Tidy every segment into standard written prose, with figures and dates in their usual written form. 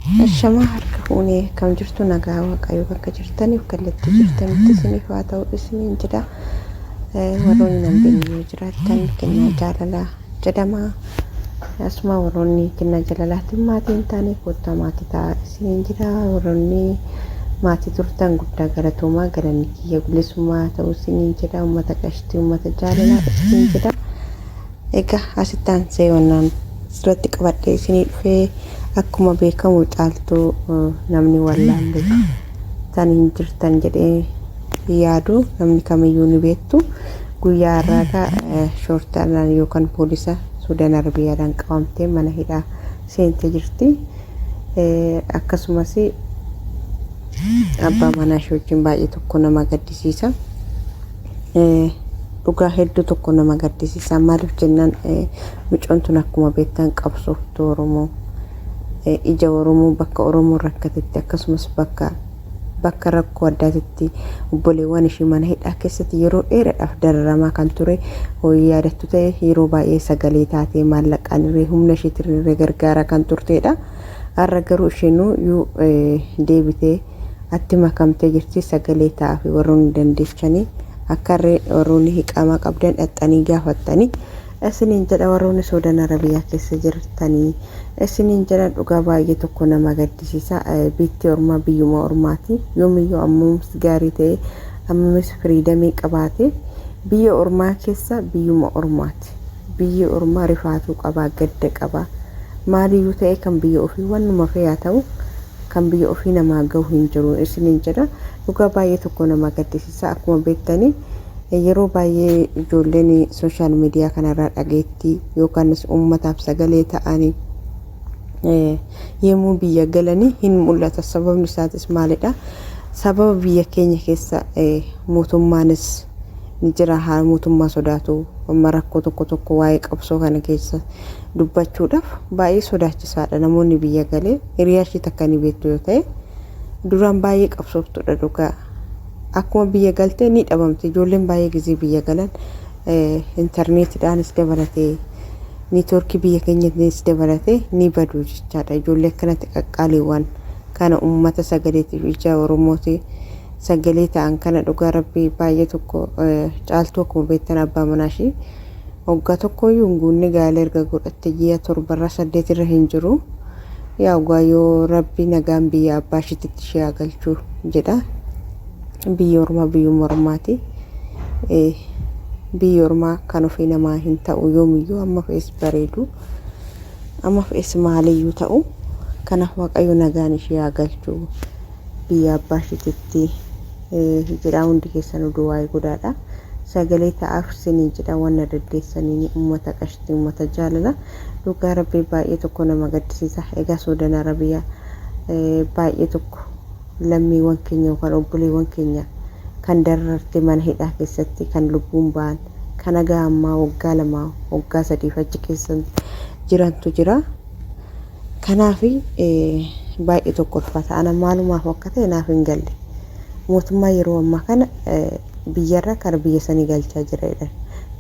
Shamaa harka fuunee kam jirtu nagaa waaqayyo bakka jirtaniif kallattii jirtanitti isiniif haa ta'u isiniin jedha. Warroonni nan beekne jiraattan kennaa jaalalaa jedhama. Asuma warroonni kennaa jaalalaatiin maatii hin taane kottaa maatii ta'a isiniin jedha. Warroonni maatii turtan guddaa galatoomaa galanni kiyya bilisummaa ta'u isiniin jedha. Uummata qashtii uummata jaalalaa isiniin jedha. Egaa asittaan seewwannaan sirratti qabadhee isinii dhufee akkuma beekamu caaltuu namni wallaalle tan hin jirtan jedhee yaadu namni kamiyyuu ni beektu guyyaa har'aa shortaan yookaan poolisa Suudaan Arabiyaadhaan qabamtee mana hidhaa seentee jirti. Akkasumas abbaa manaa ishee wajjin baay'ee tokko nama gaddisiisa. Dhugaa hedduu tokko nama gaddisiisa. Maaliif jennaan mucoon tun akkuma beektan qabsooftuu Oromoo ija Oromoo bakka Oromoo rakkatetti akkasumas bakka rakkoo addaatti obboleewwan ishee mana hidhaa keessatti yeroo dheeraadhaaf dararamaa kan ture hooyi yaadattu ta'e yeroo baay'ee sagalee taatee maallaqaan irree humna isheetirree gargaara kan turteedha. Har'a garuu isheenuu deebitee atti makamtee jirti sagalee taa'aa warroonni dandeechanii akka warroonni hiqamaa qabdan dhaxxanii gaafattanii isiniin jedha. Warroonni Suudaan Arabiyaa keessa jirtanii isiniin jedha dhugaa baay'ee tokko nama gaddisiisa. Biitti ormaa biyyuma ormaati yoomiyyuu ammuus gaarii ta'e ammuus firiidamii qabaate biyya ormaa keessa biyyuma ormaati. Biyyi ormaa rifaatuu qabaa gadda qabaa maaliyyuu ta'e kan biyya ofii wannuma fe'aa ta'u kan biyya ofii namaa gahu hin jiru isiniin jedha. Dhugaa baay'ee tokko nama gaddisiisa. Akkuma beektanii yeroo baay'ee ijoolleen sooshaal miidiyaa kanarraa dhageettii yookaanis uummataaf sagalee ta'anii yemmuu biyya galanii hin mul'ata. Sababni isaatis maalidha? Sababa biyya keenya keessa mootummaanis ni jira. Haa mootummaa sodaatu rakkoo tokko waa'ee qabsoo kana keessa dubbachuudhaaf baay'ee sodaachisaadha. Namoonni biyya galee hiriyaa ishee takka ni beektu yoo ta'e duraan baay'ee qabsooftudha. Dhugaa akkuma biyya galtee ni dhabamte. Ijoolleen baay'ee gizii biyya galan intarneetiidhaanis dabalatee neetwoorkii biyya keenyaanis dabalatee ni badu jechaadha. Ijoollee akkanatti qaqqaaliiwwan kana uummata sagaleetiif ija Oromooti sagalee ta'an kana dhugaa rabbii baay'ee tokko caaltuu akkuma beektan abbaa manaa ishee waggaa tokkoyyuu hin guunne gaala erga godhatte ji'a 7-8 irra hin jiru. Yaa waayoo rabbi nagaan biyya abbaa isheetti ishee galchuu jedha. Biyya ormaa biyyuma ormaati. Biyya ormaa kan ofii namaa hin ta'u yoomiyyuu amma fe'is bareedu amma fe'is maaliyyuu ta'u kanaaf waaqayyo nagaan ishee galchuu biyya abbaa isheetti jedha. Hundi keessan oduu waa'ee guddaadha. Sagalee ta'aaf isinii jedha wanna daddeessanii uummata qashtii uummata jaalala. Dhugaa rabbii baay'ee tokko nama gaddisiisa. Egaa Suudaan Arabiyaa baay'ee tokko lammiiwwan keenya yookaan obboleewwan keenya kan dararte mana hidhaa keessatti kan lubbuun ba'an kan nagaa ammaa waggaa 2 waggaa 3 achi keessa jirantu jira. Kanaaf baay'ee tokko ulfaata. Ana maalumaaf akka ta'e naaf hin galle. Mootummaa yeroo ammaa kana biyyarra kan biyya sanii galchaa jireedha.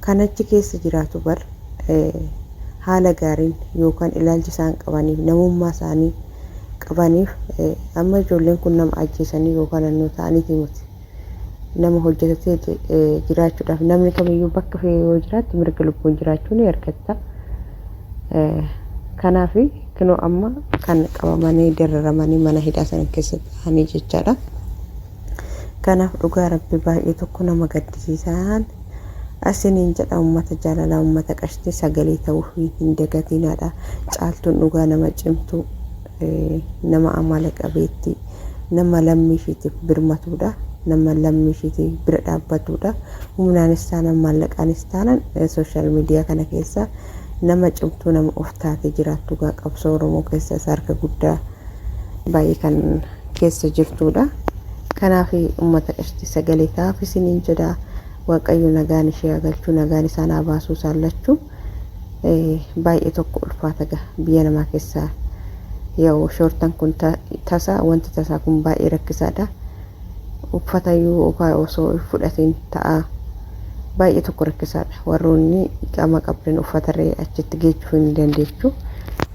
Kan achi keessa jiraatu bar haala gaariin yookaan ilaalcha isaan qabaniif namummaa isaanii qabaniif amma ijoolleen kun nama ajjeesanii yookaan annoo ta'aniiti miti. Nama hojjetatee jiraachuudhaaf namni kamiyyuu bakka fe'ee yoo jiraatti mirga lubbuun jiraachuu ni argata. Kanaaf kunoo amma kan qabamanii dararamanii mana hidhaa sana keessa ta'anii jechaadha. Kanaaf dhugaa rabbi baay'ee tokko nama gaddisiisaan asiniin jedha. Uummata jaalalaa uummata qashtii sagalee ta'uu hin dagatinaadha. Caaltuun dhugaa nama cimtuu nama amala qabeetti nama lammii isheetiif birmatuudha. Nama lammii isheetiif bira dhaabbatudha. Humnaanis taanaan maallaqaanis taanaan sooshaal miidiyaa kana keessa nama cimtuu nama of taatee jiraattu qabsoo Oromoo keessa harka guddaa baay'ee kan keessa jirtudha. Kanaaf uummata qashtii sagalee ta'aaf isiniin jedha. Waaqayyo nagaan ishee galchuu nagaan isaan baasuu saallachuu baay'ee tokko ulfaata biyya namaa keessaa. Yoo shortan kun tasa wanti tasaa kun baay'ee rakkisaadha. Uffatayyuu osoo fudhatiin ta'a baay'ee tokko rakkisaadha. Warroonni qaama qabdan uffatarree achitti geechuu hin dandeechu.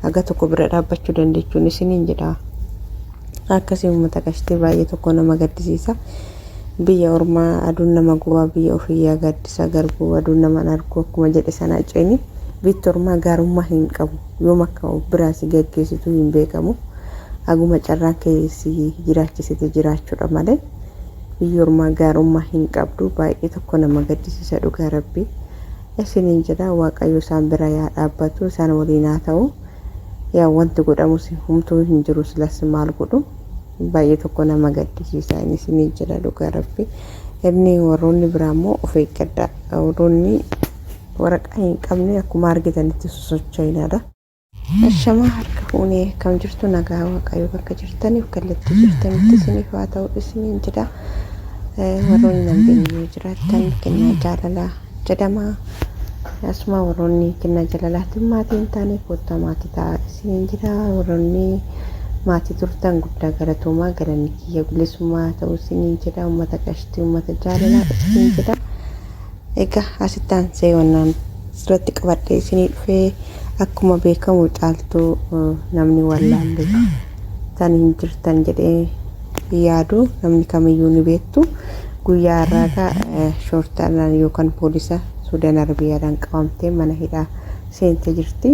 Aga tokko bira dhaabbachuu dandeechuun isiniin jedha. akkasii uummata qashtii baay'ee tokko nama gaddisiisa. Biyya ormaa aduun nama gubaa biyya ofiyyaa gaddisa garbuu aduun nama argu akkuma jedhe sana ceeni biyya ormaa gaarummaa hin qabu yoom akka biraasi gaggeessitu hin beekamu aguma carraan keessi jiraachisite jiraachuudha malee biyya ormaa gaarummaa hin qabdu baay'ee tokko nama gaddisiisa dhugaa rabbii. Isiniin jedha waaqayyo isaan bira yaa dhaabbatu isaan waliin haa ta'u. Yaa wanti godhamus humtuu hin jiru silas maal godhu baay'ee tokko nama gaddisiisa isiniin jedha dhugaa rabbii. Inni warroonni biraa immoo of eeggadha. Warroonni waraqaa hin qabne akkuma argitanitti sosocho'inaadha. Shamaa harka fuunee kam jirtu nagaa waaqayyo bakka jirtaniif kallattii jirtanitti isiniif haa ta'u isiniin jedha. Warroonni nan beekne jiraatan kennaa jaalalaa jedhama. Asuma warroonni kennaa jaalalaatiin maatii hin taane kottaa maatii ta'a isiniin jedha. Warroonni maatii turtan guddaa galatoomaa galanni kiyya bilisummaa ta'u isiniin jedha. Uummata qashtii uummata jaalalaa isiniin jedha. Egaa asittaan seewwannaan irratti qabadhee isinii dhufee akkuma beekamu caaltuu namni wallaalle tan hin jirtan jedhee yaadu namni kamiyyuu ni beektu. Guyyaa har'aa shoortaan yookaan poolisa Suudaan Arabiyaadhaan qabamtee mana hidhaa seentee jirti.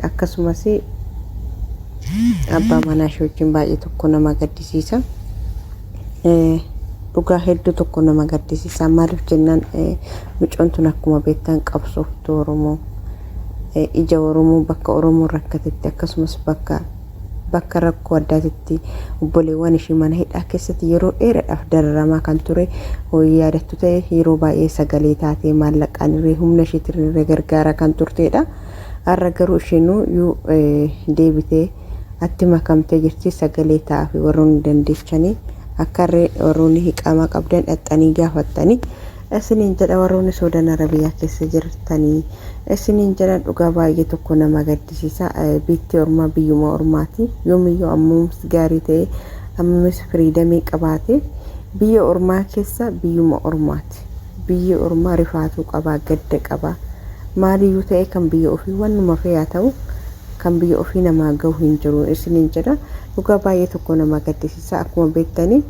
Akkasumas abbaa manaa ishee wajjin baay'ee tokko nama gaddisiisa. Dhugaa hedduu tokko nama gaddisiisa. Maaliif jennaan mucoon tun akkuma beektan qabsooftuu Oromoo ija Oromoo bakka Oromoo rakkatetti akkasumas bakka rakkoo addaatitti obboleewwan ishee mana hidhaa keessatti yeroo dheeraadhaaf dararamaa kan ture hooyi yaadattu ta'e yeroo baay'ee sagalee taatee maallaqaan irree humna isheetiin irree gargaara kan turteedha. Har'a garuu isheenuu yoo deebitee atti makamtee jirti sagalee taa'aa fi warroonni dandeechanii akka warroonni hiqamaa qabdan dhaxxanii gaafattanii isiniin jedha. Warroonni Suudaan Arabiyaa keessa jirtanii isiniin jedha dhugaa baay'ee tokko nama gaddisiisa. Biyyi ormaa biyyuma ormaati yoomiyyuu ammas gaarii ta'e ammas firiidamii qabaate biyya ormaa keessa biyyuma ormaati. Biyyi ormaa rifaatuu qaba gadda qaba maaliyyuu ta'e kan biyya ofii wannuma fe'aa ta'u kan biyya ofii namaa gahu hin jiru isiniin jedha. Dhugaa baay'ee tokko nama gaddisiisa. Akkuma beektanii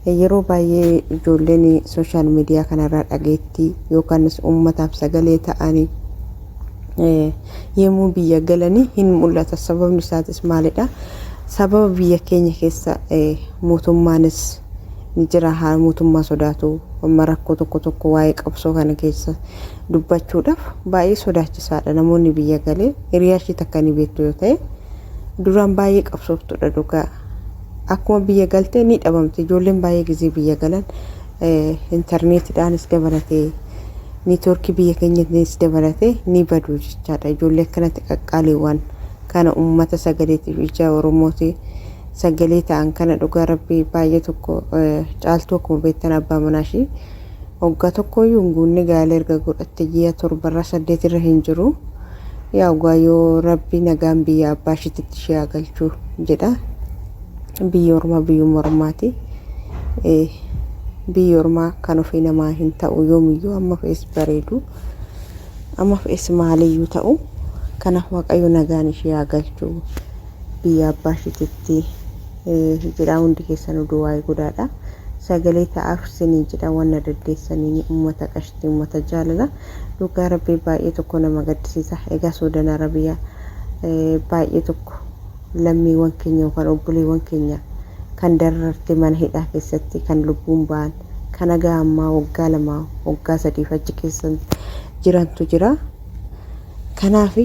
yeroo baay'ee ijoolleen sooshaal miidiyaa kanarraa dhageettii yookaan uummataaf sagalee ta'anii yemmuu biyya galanii hin mul'ata. Sababni isaatis maalidha? Sababa biyya keenya keessa mootummaanis ni jira. Haa mootummaa sodaatu amma rakkoo tokko waa'ee qabsoo kana keessa dubbachuudhaaf baay'ee sodaachisaadha. Namoonni biyya galee hiriyaa ishee takka ni beektu yoo ta'e duraan baay'ee qabsooftuudha dhugaa. Akkuma biyya galtee ni dhabamte. Ijoolleen baay'ee gisee biyya galan intarneetiidhaanis dabalatee neetwoorkii biyya keenyaanis dabalatee ni badu jechaadha. Ijoollee akkanatti qaqqaaliiwwan kana uummata sagaleetiif ija Oromooti sagalee ta'an kana dhugaa rabbii baay'ee tokko caaltuu akkuma beektan abbaa manaa ishee waggaa tokkoyyuu hin guunne gaalee erga godhatte ji'a 7-8 irra hin jiru. Yaa yoo rabbii nagaan biyya abbaa isheetti ishee haa galchu jedha. Biyya ormaa biyyuma ormaati. Biyya ormaa kan ofii namaa hin ta'u yoomiyyuu amma fe'es bareedu amma fe'es maaliyyuu ta'u kanaaf waaqayyo nagaan ishee haa galchu biyya abbaa isheetti jedha. Hundi keessanuu du'aa guddaadha. Sagalee ta'aaf isinii jedha wanna daddeessanii uummata qashtii uummata jaalala. Dhugaa rabbii baay'ee tokko nama gaddisiisa. Egaa Suudaan Arabiyaa baay'ee tokko lammiiwwan keenya yookaan obboleewwan keenya kan dararte mana hidhaa keessatti kan lubbuun ba'an kan agaa ammaa waggaa 2 waggaa 3 achi keessa jirantu jira. Kanaaf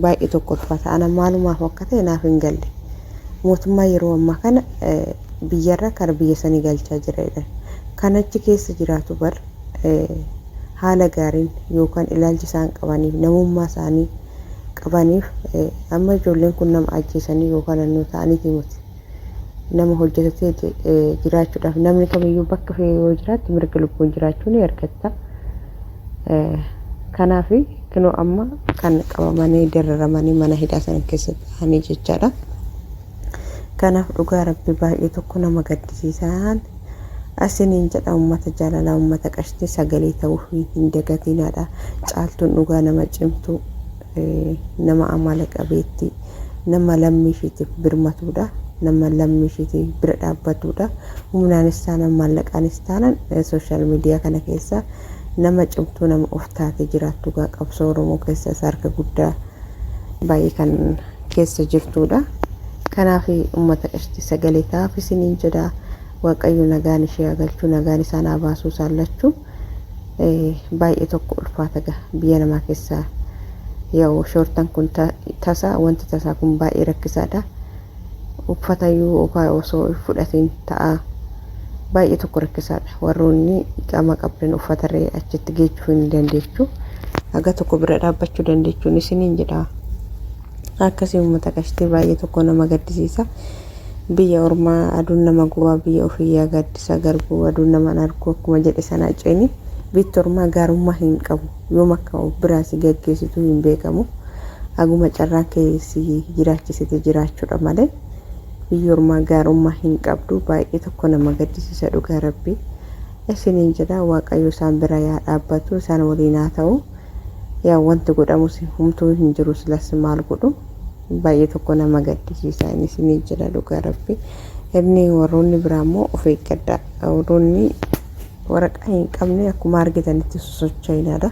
baay'ee tokko ulfaata. Ana maalumaaf akka ta'e naaf hin galle. Mootummaa yeroo ammaa kana biyyarra kan biyya sanii galchaa jira. Kan achi keessa jiraatu bar haala gaariin yookaan ilaalchi isaan qabaniif namummaa isaanii qabaniif amma ijoolleen kun nama ajjeesanii yookaan annoo ta'aniiti miti. Nama hojjetatee jiraachuudhaaf namni kamiyyuu bakka fe'ee yoo jiraatu mirga lubbuun jiraachuu ni argata. Kanaaf kunoo amma kan qabamanii dararamanii mana hidhaa sana keessa ta'anii jechaadha. Kanaaf dhugaa rabbii baay'ee tokko nama gaddisiisaan asiniin jedha. Uummata jaalalaa uummata qashtii sagalee ta'uu hin dagatinaadha. Caaltuun dhugaa nama cimtuu nama amala qabeetti nama lammii isheetiif birmatuudha. nama lammiishiti bira dhaabbatudha. Humnaanis taanaan maallaqaanis taanaan sooshaal miidiyaa kana keessa nama cimtuu nama of taate jiraattu qabsoo Oromoo keessa harka guddaa baay'ee kan keessa jirtudha. Kanaaf uummata qashti sagalee taaf isiniin jedha. Waaqayyo nagaan ishee galchuu nagaan isaan baasuu saallachuu baay'ee tokko ulfaata biyya namaa keessaa yoo shortan kun tasa wanti tasaa kun baay'ee rakkisaadha. Uffatayyuu osoo fudhatiin ta'a baay'ee tokko rakkisaadha. Warroonni qaama qabdan uffatarree achitti geechuu hin dandeechu. Aga tokko bira dhaabbachuu dandeechuun isiniin jedha. Akkasii uummata qashtii baay'ee tokko nama gaddisiisa. Biyya ormaa aduun nama gubaa biyya ofiyyaa gaddisa garbuu aduun nama argu akkuma jedhe sana ceeni biyya ormaa gaarummaa hin qabu yoo makka biraasi gaggeessitu hin beekamu. Aguma carraan keessi jiraachisite jiraachuudha malee biyya ormaa gaarummaa hin qabdu baay'ee tokko nama gaddisiisa dhugaa rabbii. Isiniin jedha waaqayyo isaan bira yaa dhaabbatu isaan waliin haa ta'u. Yaa wanti godhamus humtuu hin jiru silas maal godhu baay'ee tokko nama gaddisiisa isiniin jedha dhugaa rabbii. Inni warroonni biraa immoo of eeggadha. Warroonni waraqaa hin qabne akkuma argitanitti sosocho'inaadha.